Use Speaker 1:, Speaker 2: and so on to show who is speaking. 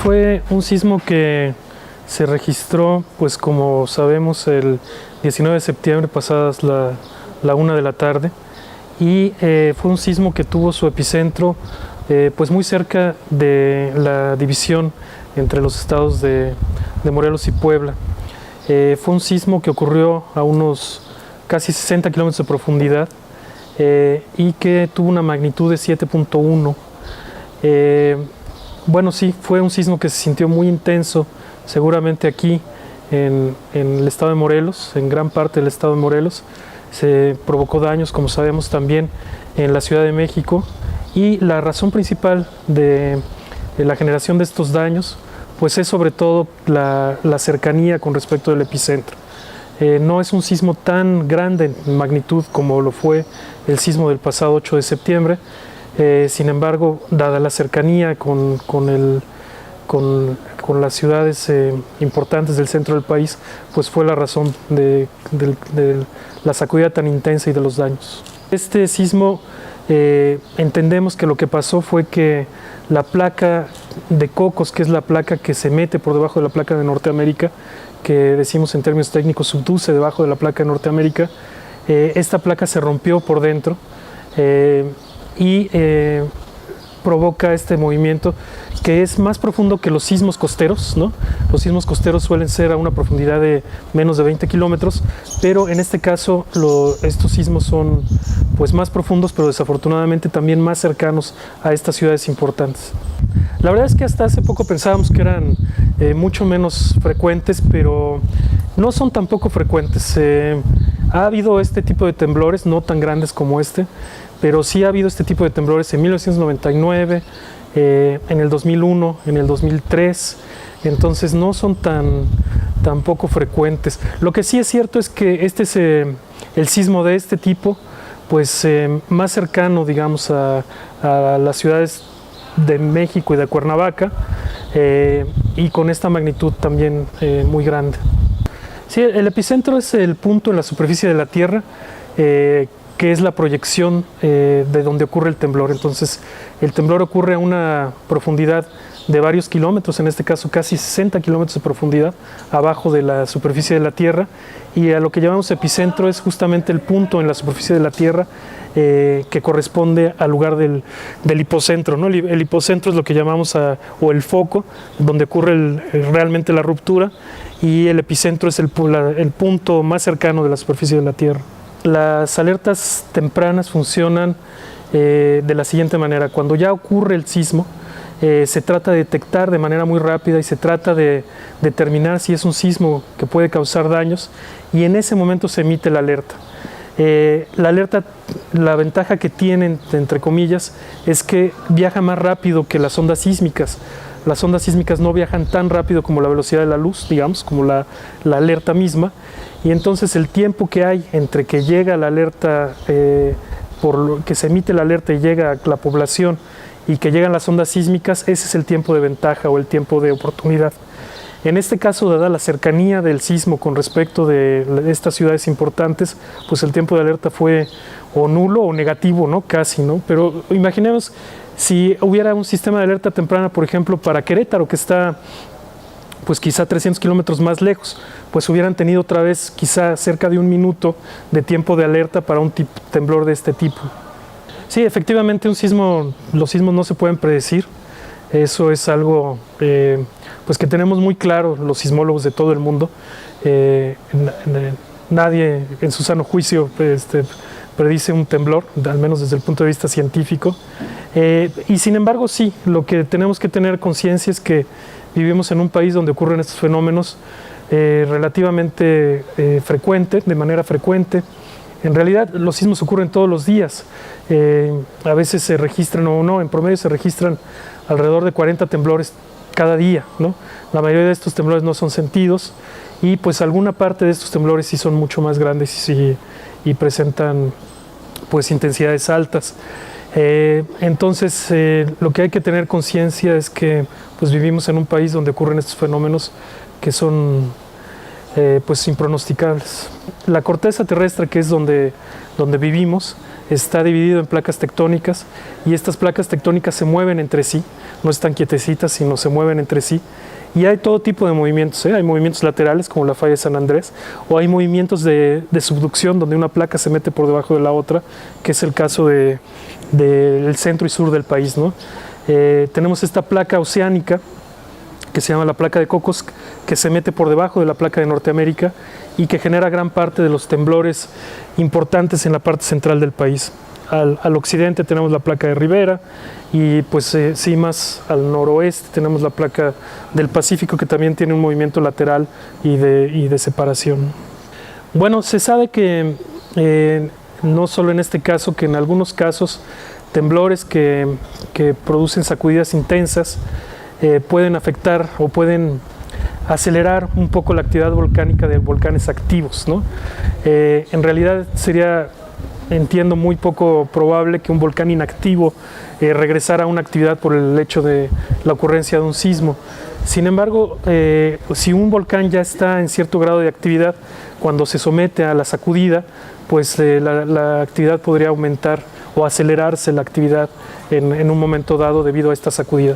Speaker 1: Fue un sismo que se registró, pues como sabemos, el 19 de septiembre, pasadas la 1 de la tarde, y fue un sismo que tuvo su epicentro pues muy cerca de la división entre los estados de Morelos y Puebla. Fue un sismo que ocurrió a unos casi 60 kilómetros de profundidad y que tuvo una magnitud de 7.1. Bueno, sí, fue un sismo que se sintió muy intenso, seguramente aquí en el estado de Morelos, en gran parte del estado de Morelos. Se provocó daños, como sabemos, también en la Ciudad de México, y la razón principal de la generación de estos daños pues es sobre todo la cercanía con respecto del epicentro. No es un sismo tan grande en magnitud como lo fue el sismo del pasado 8 de septiembre, sin embargo, dada la cercanía con las ciudades importantes del centro del país, pues fue la razón de la sacudida tan intensa y de los daños. Este sismo, entendemos que lo que pasó fue que la placa de Cocos, que es la placa que se mete por debajo de la placa de Norteamérica, que decimos en términos técnicos subduce debajo de la placa de Norteamérica, esta placa se rompió por dentro y provoca este movimiento que es más profundo que los sismos costeros, ¿no? Los sismos costeros suelen ser a una profundidad de menos de 20 kilómetros, pero en este caso estos sismos son pues más profundos, pero desafortunadamente también más cercanos a estas ciudades importantes. La verdad es que hasta hace poco pensábamos que eran mucho menos frecuentes, pero no son tampoco frecuentes. Ha habido este tipo de temblores, no tan grandes como este, pero sí ha habido este tipo de temblores en 1999, en el 2001, en el 2003, entonces no son tan poco frecuentes. Lo que sí es cierto es que este es el sismo de este tipo, pues más cercano, digamos, a las ciudades de México y de Cuernavaca, y con esta magnitud también muy grande. Sí, el epicentro es el punto en la superficie de la Tierra, que es la proyección de donde ocurre el temblor. Entonces, el temblor ocurre a una profundidad de varios kilómetros, en este caso casi 60 kilómetros de profundidad abajo de la superficie de la Tierra, y a lo que llamamos epicentro es justamente el punto en la superficie de la Tierra que corresponde al lugar del hipocentro, ¿no? El hipocentro es lo que llamamos o el foco, donde ocurre realmente la ruptura, y el epicentro es el punto más cercano de la superficie de la Tierra. Las alertas tempranas funcionan de la siguiente manera. Cuando ya ocurre el sismo, se trata de detectar de manera muy rápida y se trata de determinar si es un sismo que puede causar daños, y en ese momento se emite la alerta. La alerta, la ventaja que tiene, entre comillas, es que viaja más rápido que las ondas sísmicas. Las ondas sísmicas no viajan tan rápido como la velocidad de la luz, digamos, como la alerta misma, y entonces el tiempo que hay entre que llega la alerta, por lo que se emite la alerta y llega a la población y que llegan las ondas sísmicas, ese es el tiempo de ventaja o el tiempo de oportunidad. En este caso, dada la cercanía del sismo con respecto de estas ciudades importantes, pues el tiempo de alerta fue o nulo o negativo, ¿no? Casi, ¿no? Pero imaginemos si hubiera un sistema de alerta temprana, por ejemplo, para Querétaro, que está pues quizá 300 kilómetros más lejos, pues hubieran tenido otra vez quizá cerca de 1 minuto de tiempo de alerta para un temblor de este tipo. Sí, efectivamente los sismos no se pueden predecir. Eso es algo pues que tenemos muy claro los sismólogos de todo el mundo. Nadie en su sano juicio predice un temblor, al menos desde el punto de vista científico. Y sin embargo, sí, lo que tenemos que tener conciencia es que vivimos en un país donde ocurren estos fenómenos relativamente de manera frecuente. En realidad los sismos ocurren todos los días, a veces se registran o no, en promedio se registran alrededor de 40 temblores cada día, ¿no? La mayoría de estos temblores no son sentidos, y pues alguna parte de estos temblores sí son mucho más grandes y presentan pues intensidades altas. Entonces lo que hay que tener conciencia es que pues vivimos en un país donde ocurren estos fenómenos que son pues impronosticables. La corteza terrestre, que es donde vivimos, está dividido en placas tectónicas, y estas placas tectónicas se mueven entre sí. no están quietecitas, sino se mueven entre sí. Y hay todo tipo de movimientos, hay movimientos laterales como la falla de San Andrés, o hay movimientos de subducción donde una placa se mete por debajo de la otra, que es el caso del centro y sur del país, ¿no? Tenemos esta placa oceánica que se llama la placa de Cocos, que se mete por debajo de la placa de Norteamérica y que genera gran parte de los temblores importantes en la parte central del país. Al occidente tenemos la placa de Rivera y pues sí, más al noroeste tenemos la placa del Pacífico, que también tiene un movimiento lateral y de separación. Bueno, se sabe que no solo en este caso, que en algunos casos temblores que producen sacudidas intensas pueden afectar o pueden acelerar un poco la actividad volcánica de volcanes activos, ¿no? En realidad entiendo, muy poco probable que un volcán inactivo regresara a una actividad por el hecho de la ocurrencia de un sismo. Sin embargo, si un volcán ya está en cierto grado de actividad, cuando se somete a la sacudida, pues la actividad podría aumentar o acelerarse la actividad en un momento dado debido a esta sacudida.